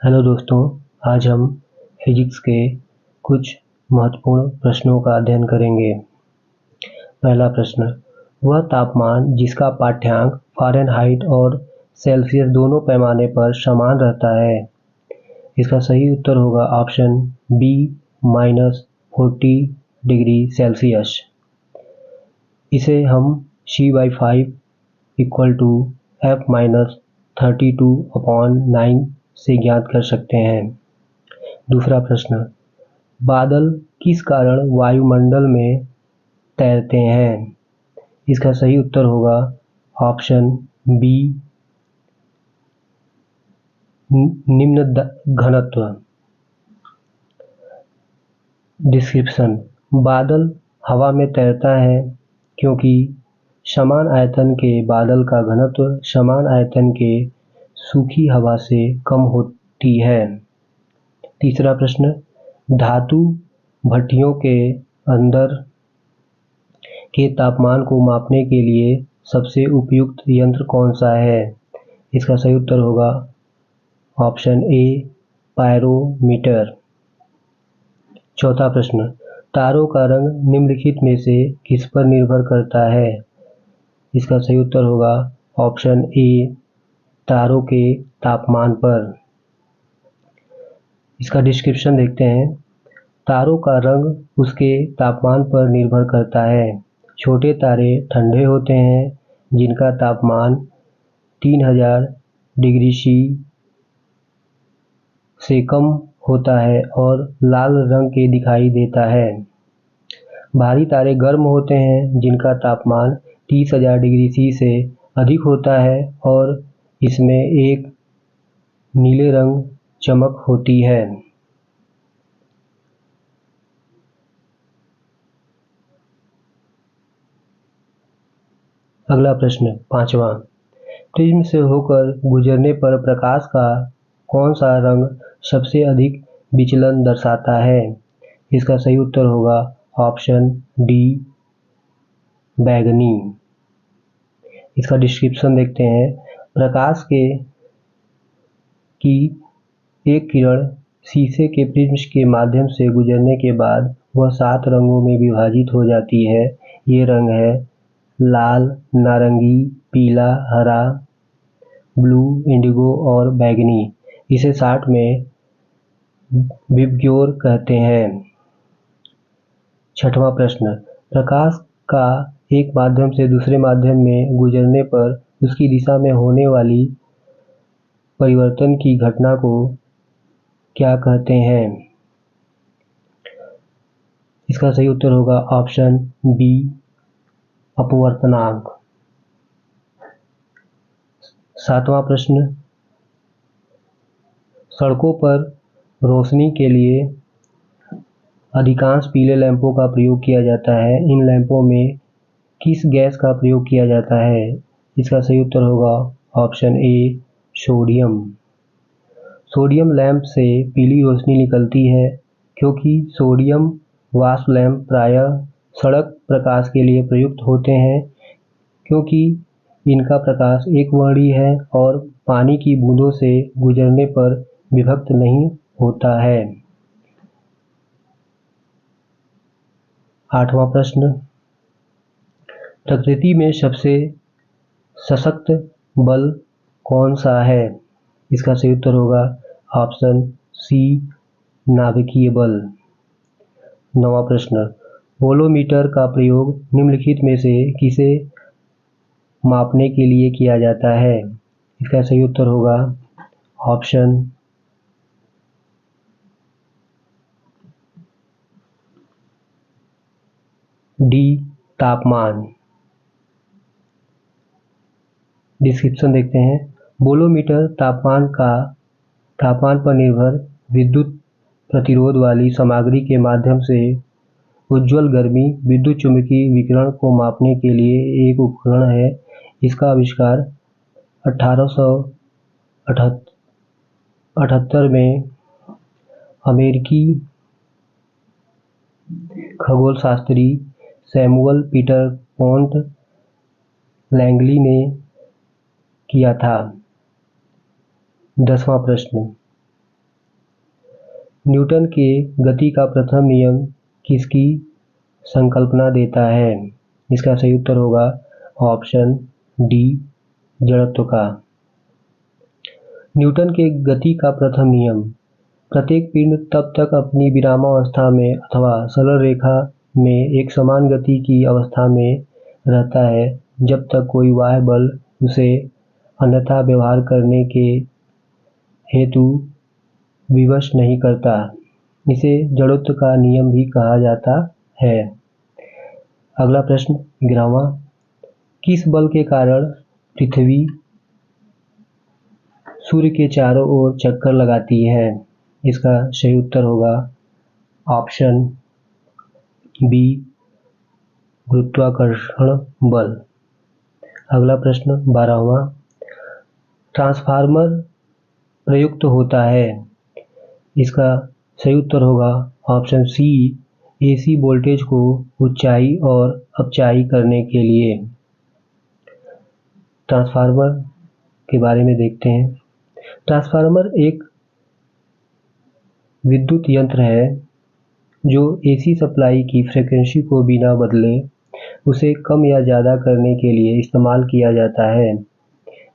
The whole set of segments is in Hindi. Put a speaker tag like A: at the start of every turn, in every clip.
A: हेलो दोस्तों, आज हम फिजिक्स के कुछ महत्वपूर्ण प्रश्नों का अध्ययन करेंगे। पहला प्रश्न, वह तापमान जिसका पाठ्यांक फ़ारेनहाइट और सेल्सियस दोनों पैमाने पर समान रहता है। इसका सही उत्तर होगा ऑप्शन बी -40 डिग्री सेल्सियस। इसे हम C/5 = F-32/9 से ज्ञात कर सकते हैं। दूसरा प्रश्न, बादल किस कारण वायुमंडल में तैरते हैं। इसका सही उत्तर होगा ऑप्शन बी निम्न घनत्व। डिस्क्रिप्शन, बादल हवा में तैरता है क्योंकि समान आयतन के बादल का घनत्व समान आयतन के सूखी हवा से कम होती है। तीसरा प्रश्न, धातु भट्टियों के अंदर के तापमान को मापने के लिए सबसे उपयुक्त यंत्र कौन सा है। इसका सही उत्तर होगा ऑप्शन ए पायरोमीटर। चौथा प्रश्न, तारों का रंग निम्नलिखित में से किस पर निर्भर करता है। इसका सही उत्तर होगा ऑप्शन ए तारों के तापमान पर। इसका डिस्क्रिप्शन देखते हैं। तारों का रंग उसके तापमान पर निर्भर करता है। छोटे तारे ठंडे होते हैं जिनका तापमान 3000 डिग्री C से कम होता है और लाल रंग के दिखाई देता है। भारी तारे गर्म होते हैं जिनका तापमान 30,000 डिग्री C से अधिक होता है और इसमें एक नीले रंग चमक होती है। अगला प्रश्न, पांचवा, प्रिज्म से होकर गुजरने पर प्रकाश का कौन सा रंग सबसे अधिक विचलन दर्शाता है। इसका सही उत्तर होगा ऑप्शन डी बैंगनी। इसका डिस्क्रिप्शन देखते हैं। प्रकाश की एक किरण शीशे के प्रिज्म के माध्यम से गुजरने के बाद वह 7 रंगों में विभाजित हो जाती है। ये रंग है लाल, नारंगी, पीला, हरा, ब्लू, इंडिगो और बैंगनी। इसे शॉर्ट में विबग्योर कहते हैं। छठवां प्रश्न, प्रकाश का एक माध्यम से दूसरे माध्यम में गुजरने पर उसकी दिशा में होने वाली परिवर्तन की घटना को क्या कहते हैं। इसका सही उत्तर होगा ऑप्शन बी अपवर्तनांक। सातवां प्रश्न, सड़कों पर रोशनी के लिए अधिकांश पीले लैंपों का प्रयोग किया जाता है। इन लैंपों में किस गैस का प्रयोग किया जाता है। इसका सही उत्तर होगा option A sodium. Sodium lamp से पीली रोशनी निकलती है क्योंकि सोडियम वाष्प लैंप प्रायः सड़क प्रकाश के लिए प्रयुक्त होते हैं क्योंकि इनका प्रकाश एकवर्णीय है और पानी की बूंदों से गुजरने पर विभक्त नहीं होता है। आठवां प्रश्न, प्रकृति में सबसे सशक्त बल कौन सा है। इसका सही उत्तर होगा ऑप्शन सी नाभिकीय बल। नौवां प्रश्न, वोलोमीटर का प्रयोग निम्नलिखित में से किसे मापने के लिए किया जाता है। इसका सही उत्तर होगा ऑप्शन डी तापमान। डिस्क्रिप्शन देखते हैं। वोलोमीटर तापमान पर निर्भर विद्युत प्रतिरोध वाली सामग्री के माध्यम से उज्ज्वल गर्मी विद्युत चुम्बकीय विकिरण को मापने के लिए एक उपकरण है। इसका आविष्कार 1878 में अमेरिकी खगोलशास्त्री सैमुअल पीटरपोंट लैंगली ने किया था। 10वां प्रश्न, न्यूटन के गति का प्रथम नियम किसकी संकल्पना देता है? इसका सही उत्तर होगा ऑप्शन डी, जड़त्व का। न्यूटन के गति का प्रथम नियम: प्रत्येक पिंड तब तक अपनी विरामावस्था में अथवा सरल रेखा में एक समान गति की अवस्था में रहता है जब तक कोई बाह्य बल उसे अन्यथा व्यवहार करने के हेतु विवश नहीं करता। इसे जड़त्व का नियम भी कहा जाता है। अगला प्रश्न 11वां, किस बल के कारण पृथ्वी सूर्य के चारों ओर चक्कर लगाती है? इसका सही उत्तर होगा ऑप्शन बी, गुरुत्वाकर्षण बल। अगला प्रश्न 12वां, ट्रांसफार्मर प्रयुक्त होता है? इसका सही उत्तर होगा ऑप्शन सी, एसी वोल्टेज को ऊंचाई और अपचाई करने के लिए। ट्रांसफार्मर के बारे में देखते हैं। ट्रांसफार्मर एक विद्युत यंत्र है जो एसी सप्लाई की फ्रीक्वेंसी को बिना बदले उसे कम या ज़्यादा करने के लिए इस्तेमाल किया जाता है।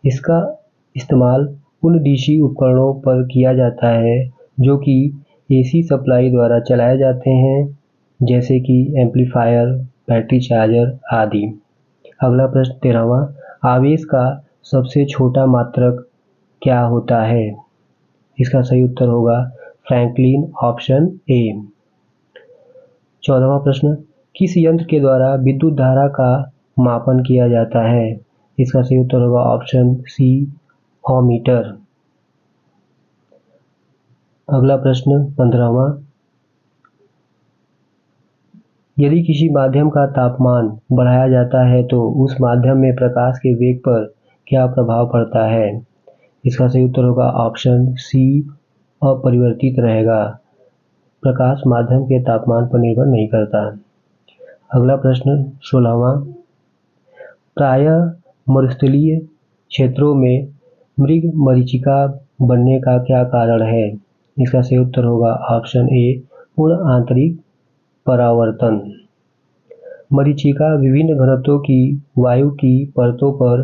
A: इसका इस्तेमाल उन डीसी उपकरणों पर किया जाता है जो कि एसी सप्लाई द्वारा चलाए जाते हैं, जैसे कि एम्पलीफायर, बैटरी चार्जर आदि। अगला प्रश्न 13वां, आवेश का सबसे छोटा मात्रक क्या होता है? इसका सही उत्तर होगा फ्रैंकलिन, ऑप्शन ए। 14वां प्रश्न, किस यंत्र के द्वारा विद्युत धारा का मापन किया जाता है? इसका सही उत्तर होगा ऑप्शन सी, ओमीटर। अगला प्रश्न 15वां, यदि किसी माध्यम का तापमान बढ़ाया जाता है तो उस माध्यम में प्रकाश के वेग पर क्या प्रभाव पड़ता है? इसका सही उत्तर होगा ऑप्शन सी, अपरिवर्तित रहेगा। प्रकाश माध्यम के तापमान पर निर्भर नहीं करता। अगला प्रश्न 16वां, प्रायः मरुस्थलीय क्षेत्रों में मृगमरीचिका बनने का क्या कारण है? इसका सही उत्तर होगा ऑप्शन ए, पूर्ण आंतरिक परावर्तन। मरीचिका विभिन्न घनत्वों की वायु की परतों पर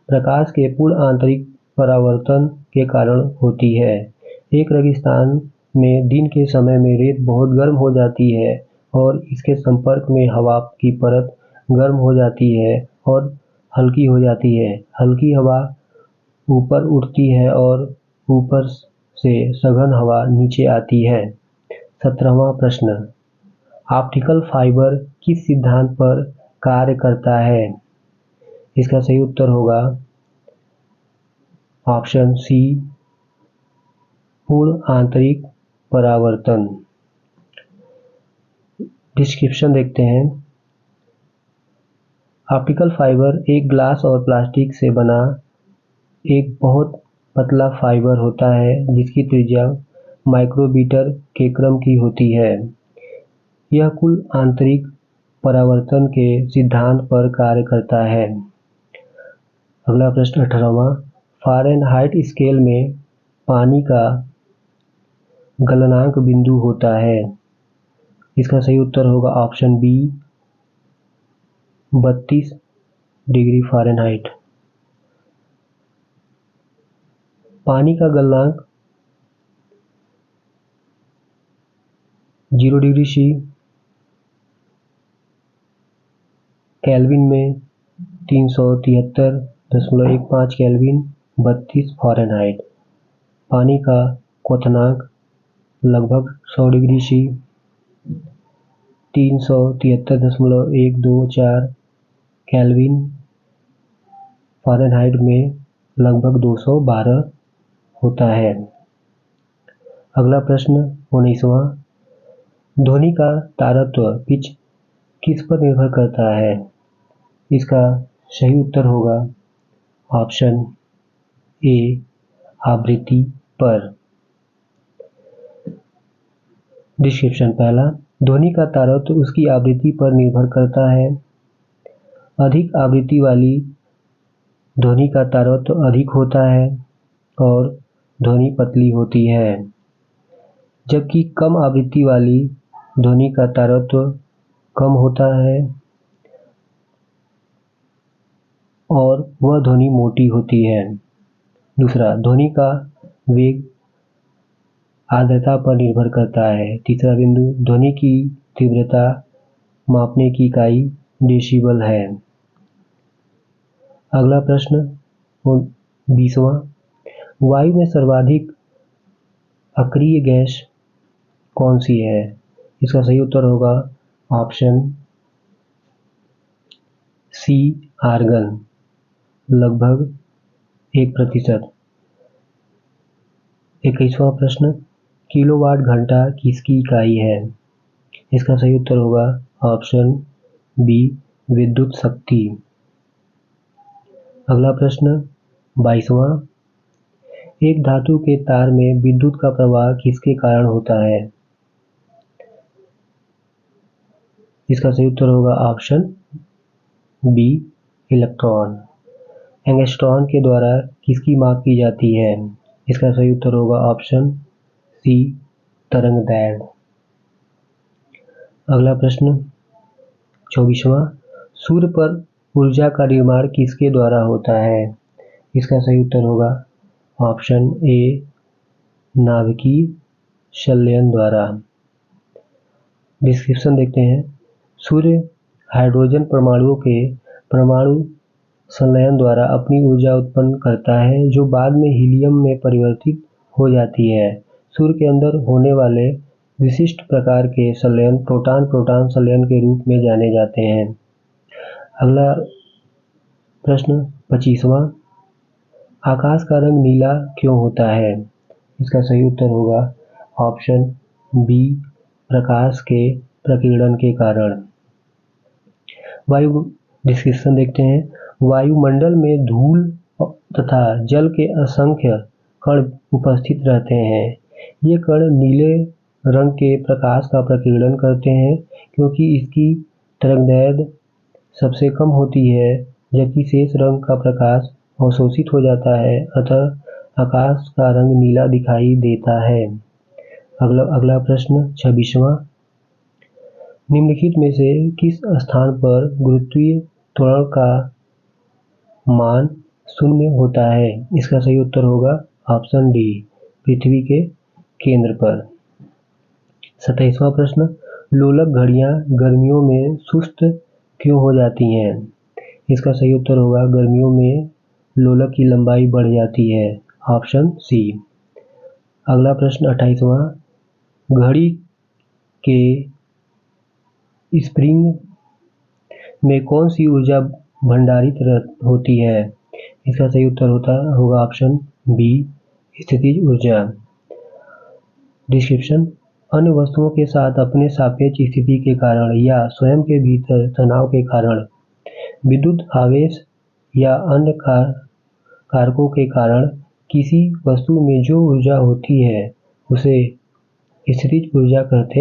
A: प्रकाश के पूर्ण आंतरिक परावर्तन के कारण होती है। एक रेगिस्तान में दिन के समय में रेत बहुत गर्म हो जाती है और इसके संपर्क में हवा की परत गर्म हो जाती है और हल्की हो जाती है। हल्की हवा ऊपर उठती है और ऊपर से सघन हवा नीचे आती है। 17वां प्रश्न, ऑप्टिकल फाइबर किस सिद्धांत पर कार्य करता है? इसका सही उत्तर होगा ऑप्शन सी, पूर्ण आंतरिक परावर्तन। डिस्क्रिप्शन देखते हैं। ऑप्टिकल फाइबर एक ग्लास और प्लास्टिक से बना एक बहुत पतला फाइबर होता है जिसकी त्रिज्या माइक्रोमीटर के क्रम की होती है। यह कुल आंतरिक परावर्तन के सिद्धांत पर कार्य करता है। अगला प्रश्न 18वां, फ़ारेनहाइट स्केल में पानी का गलनांक बिंदु होता है? इसका सही उत्तर होगा ऑप्शन बी, 32 डिग्री फ़ारेनहाइट। पानी का गलनांक 0 डिग्री सी, केल्विन में 373.15 केल्विन, 32 फ़ारेनहाइट। पानी का क्वथनांक लगभग 100 डिग्री सी, 373.124 केल्विन, फ़ारेनहाइट में लगभग 212 होता है। अगला प्रश्न 19वां, ध्वनि का तारत्व पिच किस पर निर्भर करता है? इसका सही उत्तर होगा ऑप्शन ए, आवृत्ति पर। डिस्क्रिप्शन पहला, ध्वनि का तारत्व उसकी आवृत्ति पर निर्भर करता है। अधिक आवृत्ति वाली ध्वनि का तारत्व अधिक होता है और ध्वनि पतली होती है। जबकि कम आवृत्ति वाली ध्वनि का तारतम्य कम होता है और वह ध्वनि मोटी होती है। दूसरा, ध्वनि का वेग आर्द्रता पर निर्भर करता है। तीसरा बिंदु, ध्वनि की तीव्रता मापने की इकाई डेसिबल है। अगला प्रश्न 20वां, वायु में सर्वाधिक अक्रिय गैस कौन सी है? इसका सही उत्तर होगा ऑप्शन सी, आर्गन, लगभग 1%। 21वां प्रश्न, किलोवाट घंटा किसकी इकाई है? इसका सही उत्तर होगा ऑप्शन बी, विद्युत शक्ति। अगला प्रश्न 22वां, एक धातु के तार में विद्युत का प्रवाह किसके कारण होता है? इसका सही उत्तर होगा ऑप्शन बी, इलेक्ट्रॉन। एंगस्ट्रॉन के द्वारा किसकी माप की जाती है? इसका सही उत्तर होगा ऑप्शन सी, तरंगदैर्घ्य। अगला प्रश्न 24वां, सूर्य पर ऊर्जा का निर्माण किसके द्वारा होता है? इसका सही उत्तर होगा ऑप्शन ए, नाभिकीय संलयन द्वारा। डिस्क्रिप्शन देखते हैं। सूर्य हाइड्रोजन परमाणुओं के परमाणु संलयन द्वारा अपनी ऊर्जा उत्पन्न करता है, जो बाद में हीलियम में परिवर्तित हो जाती है। सूर्य के अंदर होने वाले विशिष्ट प्रकार के संलयन प्रोटॉन-प्रोटॉन संलयन के रूप में जाने जाते हैं। अगला प्रश्न 25वां, आकाश का रंग नीला क्यों होता है? इसका सही उत्तर होगा ऑप्शन बी, प्रकाश के प्रकीर्णन के कारण। वायु डिस्क्रिप्शन देखते हैं। वायुमंडल में धूल तथा जल के असंख्य कण उपस्थित रहते हैं। ये कण नीले रंग के प्रकाश का प्रकीर्णन करते हैं, क्योंकि इसकी तरंगदैर्घ्य सबसे कम होती है, जबकि शेष रंग का प्रकाश अवशोषित हो जाता है, अतः आकाश का रंग नीला दिखाई देता है। अगला प्रश्न 26वां, निम्नलिखित में से किस स्थान पर गुरुत्वीय त्वरण का मान 0 होता है? इसका सही उत्तर होगा ऑप्शन डी, पृथ्वी के केंद्र पर। 27वां प्रश्न, लोलक घड़ियां गर्मियों में सुस्त क्यों हो जाती हैं? इसका सही उत्तर होगा गर्मियों में लोलक की लंबाई बढ़ जाती है, ऑप्शन सी। अगला प्रश्न 28वां, घड़ी के स्प्रिंग में कौन सी ऊर्जा भंडारित होती है? इसका सही उत्तर होगा ऑप्शन बी, स्थितिज ऊर्जा। डिस्क्रिप्शन, अन्य वस्तुओं के साथ अपने सापेक्ष स्थिति के कारण या स्वयं के भीतर तनाव के कारण विद्युत आवेश या अन्य कारकों के कारण किसी वस्तु में जो ऊर्जा होती है उसे स्थितिज ऊर्जा कहते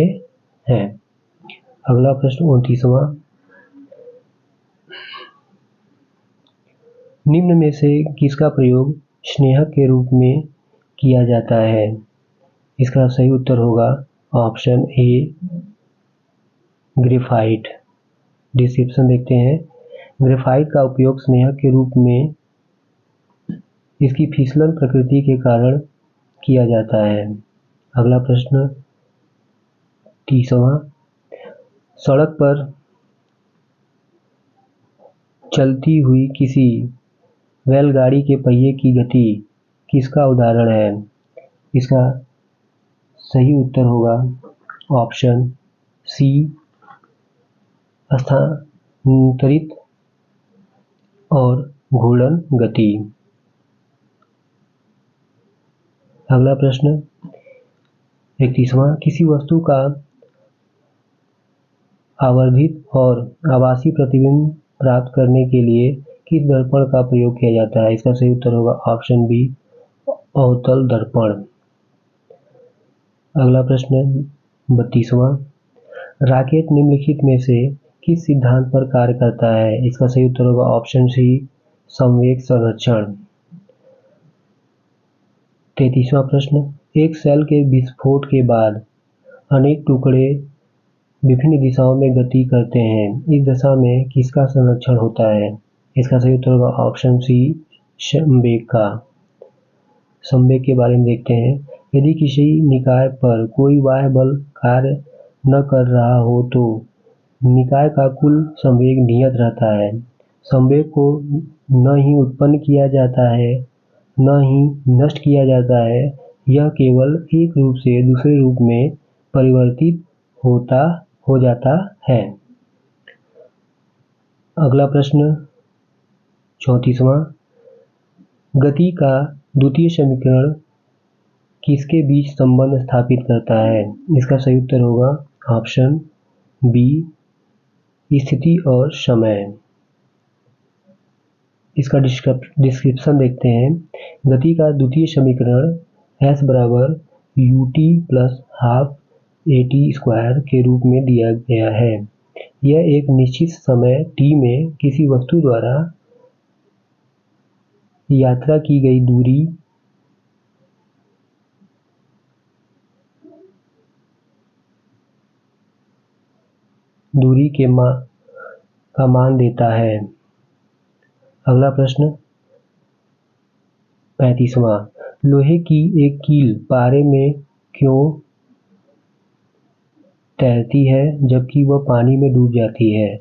A: हैं। अगला प्रश्न 29वां, निम्न में से किसका प्रयोग स्नेहक के रूप में किया जाता है? इसका सही उत्तर होगा ऑप्शन ए, ग्रेफाइट। डिस्क्रिप्शन देखते हैं। ग्रेफाइट का उपयोग स्नेहक के रूप में इसकी फिसलन प्रकृति के कारण किया जाता है। अगला प्रश्न 30वां, सड़क पर चलती हुई किसी बैलगाड़ी के पहिए की गति किसका उदाहरण है? इसका सही उत्तर होगा ऑप्शन सी, स्थानांतरित और घूर्णन गति। अगला प्रश्न 31वां, किसी वस्तु का आवर्धित और आभासी प्रतिबिंब प्राप्त करने के लिए किस दर्पण का प्रयोग किया जाता है? इसका सही उत्तर होगा ऑप्शन बी, अवतल दर्पण। अगला प्रश्न 32वां, रॉकेट निम्नलिखित में से किस सिद्धांत पर कार्य करता है? इसका सही उत्तर होगा ऑप्शन सी, संवेग संरक्षण। 33वां प्रश्न, एक सेल के विस्फोट के बाद अनेक टुकड़े विभिन्न दिशाओं में गति करते हैं। इस दशा में किसका संरक्षण होता है? इसका सही उत्तर होगा ऑप्शन सी, संवेग का। संवेग के बारे में देखते हैं। यदि किसी निकाय पर कोई बाह्य बल कार्य न कर रहा हो तो निकाय का कुल संवेग नियत रहता है। संवेग को न ही उत्पन्न किया जाता है न ही नष्ट किया जाता है, यह केवल एक रूप से दूसरे रूप में परिवर्तित हो जाता है। अगला प्रश्न 34वां, गति का द्वितीय समीकरण किसके बीच संबंध स्थापित करता है? इसका सही उत्तर होगा ऑप्शन बी, स्थिति और समय। इसका डिस्क्रिप्शन देखते हैं। गति का द्वितीय समीकरण S बराबर ut प्लस हाफ at² के रूप में दिया गया है। यह एक निश्चित समय t में किसी वस्तु द्वारा यात्रा की गई दूरी का मान देता है। अगला प्रश्न 35वां, लोहे की एक कील पारे में क्यों तैरती है जबकि वह पानी में डूब जाती है?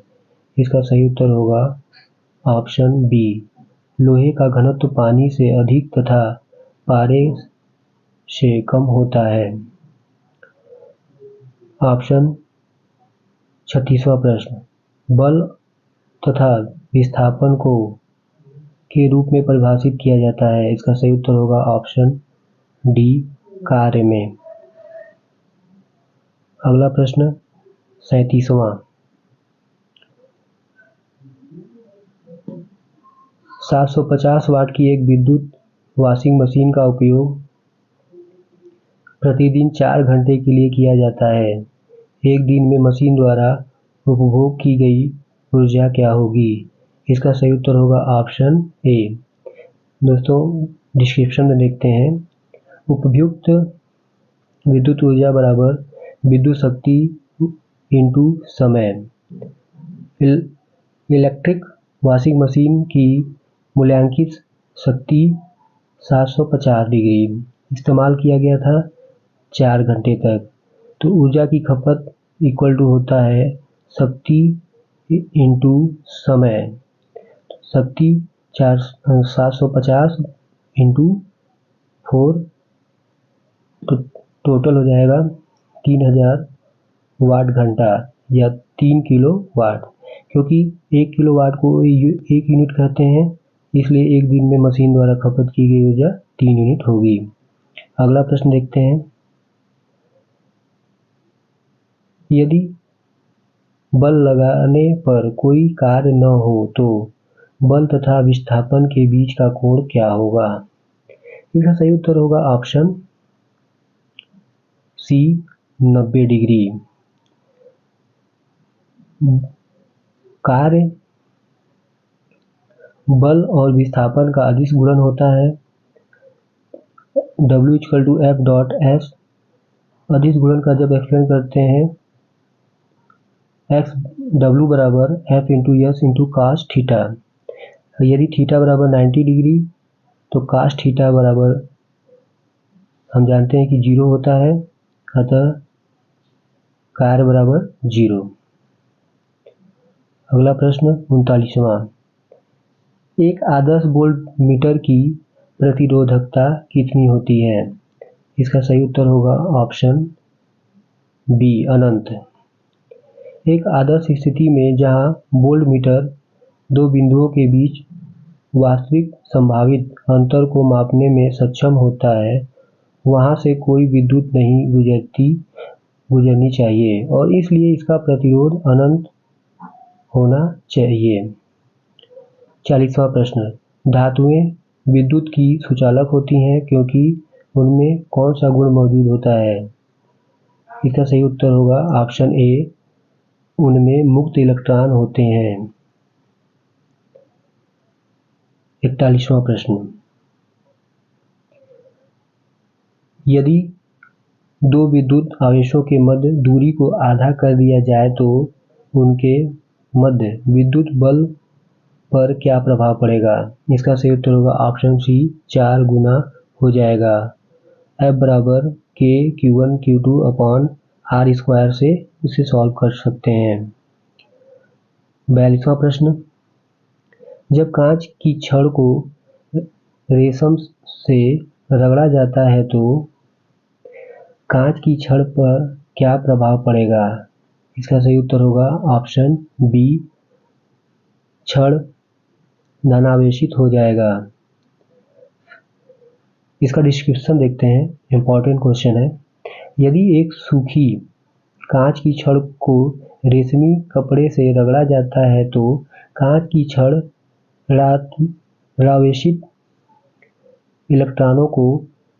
A: इसका सही उत्तर होगा ऑप्शन बी, लोहे का घनत्व पानी से अधिक तथा पारे से कम होता है। ऑप्शन 36वां प्रश्न, बल तथा विस्थापन को के रूप में परिभाषित किया जाता है। इसका सही उत्तर होगा ऑप्शन डी, कार्य में। अगला प्रश्न 37वां, 750 वाट की एक विद्युत वॉशिंग मशीन का उपयोग प्रतिदिन 4 घंटे के लिए किया जाता है। एक दिन में मशीन द्वारा उपभोग की गई ऊर्जा क्या होगी? इसका सही उत्तर होगा ऑप्शन ए। दोस्तों डिस्क्रिप्शन में देखते हैं। उपयुक्त विद्युत ऊर्जा बराबर विद्युत शक्ति इंटू समय। इलेक्ट्रिक वॉशिंग मशीन की मूल्यांकित शक्ति 750 डिग्री इस्तेमाल किया गया था 4 घंटे तक। तो ऊर्जा की खपत इक्वल टू होता है शक्ति इंटू समय। शक्ति 750 इंटू 4 तो टोटल हो जाएगा 3000 वाट घंटा या 3 किलो वाट। क्योंकि 1 किलो वाट को 1 यूनिट कहते हैं, इसलिए एक दिन में मशीन द्वारा खपत की गई ऊर्जा 3 यूनिट होगी। अगला प्रश्न देखते हैं। यदि बल लगाने पर कोई कार्य न हो तो बल तथा विस्थापन के बीच का कोण क्या होगा? इसका सही उत्तर होगा ऑप्शन सी, 90 डिग्री। कार्य बल और विस्थापन का अदिश गुणन होता है। W = F.S। अदिश गुणन का जब एक्सप्लेन करते हैं, W बराबर F into S into cos theta. यदि थीटा बराबर 90 डिग्री तो cos थीटा बराबर हम जानते हैं कि 0 होता है, अतः कार्य बराबर 0। अगला प्रश्न 39वां, एक आदर्श वोल्ट मीटर की प्रतिरोधकता कितनी होती है? इसका सही उत्तर होगा ऑप्शन बी, अनंत। एक आदर्श स्थिति में जहां वोल्ट मीटर दो बिंदुओं के बीच वास्तविक संभावित अंतर को मापने में सक्षम होता है, वहां से कोई विद्युत नहीं गुजरनी चाहिए और इसलिए इसका प्रतिरोध अनंत होना चाहिए। 40वां प्रश्न, धातुएं विद्युत की सुचालक होती हैं क्योंकि उनमें कौन सा गुण मौजूद होता है? इसका सही उत्तर होगा ऑप्शन ए, उनमें मुक्त इलेक्ट्रॉन होते हैं। 41वां प्रश्न, यदि दो विद्युत आवेशों के मध्य दूरी को आधा कर दिया जाए तो उनके मध्य विद्युत बल पर क्या प्रभाव पड़ेगा? इसका सही उत्तर होगा ऑप्शन सी 4 गुना हो जाएगा। F बराबर K Q1 Q2 upon R square से इसे सॉल्व कर सकते हैं। 42वां प्रश्न, जब कांच की छड़ को रेशम से रगड़ा जाता है तो कांच की छड़ पर क्या प्रभाव पड़ेगा? इसका सही उत्तर होगा ऑप्शन बी, छड़ धनावेशित हो जाएगा। इसका डिस्क्रिप्शन देखते हैं, इंपॉर्टेंट क्वेश्चन है। यदि एक सूखी कांच की छड़ को रेशमी कपड़े से रगड़ा जाता है तो कांच की छड़ ऋणावेशित इलेक्ट्रॉनों को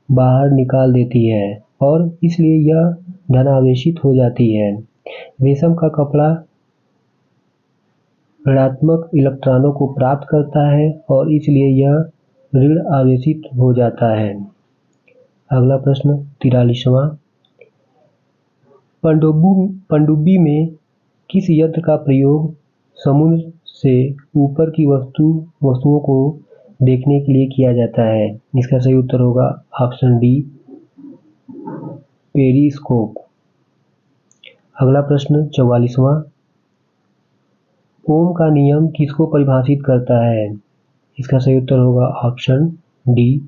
A: बाहर निकाल देती है और इसलिए यह धनावेशित हो जाती है। रेशम का कपड़ा ऋणात्मक इलेक्ट्रॉनों को प्राप्त करता है और इसलिए यह ऋण आवेशित हो जाता है। अगला प्रश्न 43वां, पनडुब्बी में किस यंत्र का प्रयोग समुद्र से ऊपर की वस्तुओं को देखने के लिए किया जाता है? इसका सही उत्तर होगा ऑप्शन डी, पेरिस्कोप। अगला प्रश्न 44वां, ओम का नियम किसको परिभाषित करता है? इसका सही उत्तर होगा ऑप्शन डी,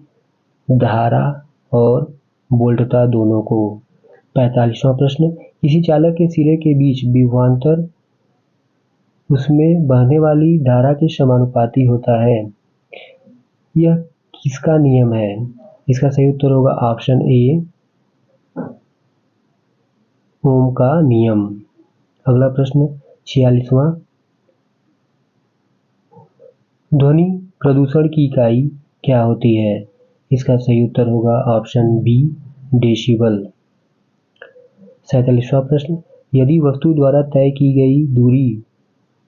A: धारा और वोल्टता दोनों को। 45वां प्रश्न, किसी चालक के सिरे के बीच विभवांतर उसमें बहने वाली धारा के समानुपाती होता है। यह किसका नियम है? इसका सही उत्तर होगा ऑप्शन ए, ओम का नियम। अगला प्रश्न 46वां, ध्वनि प्रदूषण की इकाई क्या होती है? इसका सही उत्तर होगा ऑप्शन बी, डेसिबल। 47वां प्रश्न, यदि वस्तु द्वारा तय की गई दूरी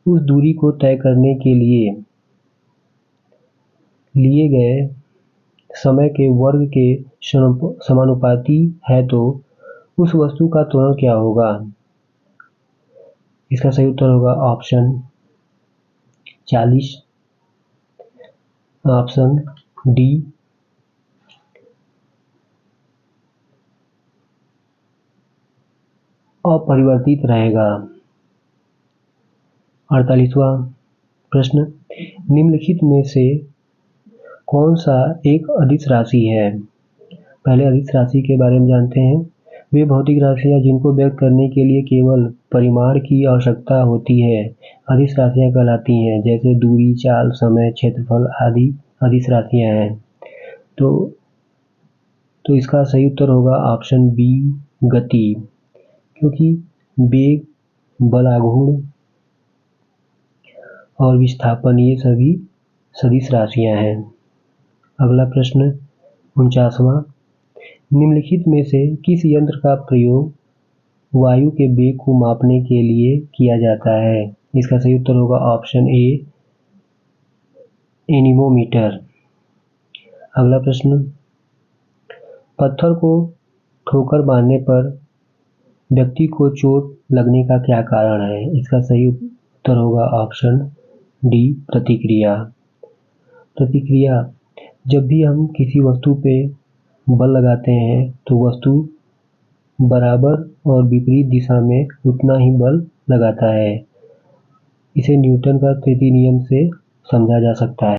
A: उस दूरी को तय करने के लिए गए समय के वर्ग के समानुपाती है तो उस वस्तु का त्वरण क्या होगा? इसका सही उत्तर होगा ऑप्शन 40, ऑप्शन डी, अपरिवर्तित रहेगा। 48वां प्रश्न, निम्नलिखित में से कौन सा एक अदिश राशि है? पहले अदिश राशि के बारे में जानते हैं। वे भौतिक राशियां जिनको व्यक्त करने के लिए केवल परिमाण की आवश्यकता होती है अदिश राशियां कहलाती हैं, जैसे दूरी, चाल, समय, क्षेत्रफल आदि अदिश राशियां हैं। तो इसका सही उत्तर होगा ऑप्शन बी, गति, क्योंकि वेग, बलाघूर्ण और विस्थापन ये सभी सदिश राशियां हैं। अगला प्रश्न 49वां, निम्नलिखित में से किस यंत्र का प्रयोग वायु के वेग को मापने के लिए किया जाता है? इसका सही उत्तर होगा ऑप्शन ए, एनीमोमीटर। अगला प्रश्न, पत्थर को ठोकर मारने पर व्यक्ति को चोट लगने का क्या कारण है? इसका सही उत्तर होगा ऑप्शन डी, प्रतिक्रिया। प्रतिक्रिया, जब भी हम किसी वस्तु पे बल लगाते हैं तो वस्तु बराबर और विपरीत दिशा में उतना ही बल लगाता है। इसे न्यूटन का तृतीय नियम से समझा जा सकता है।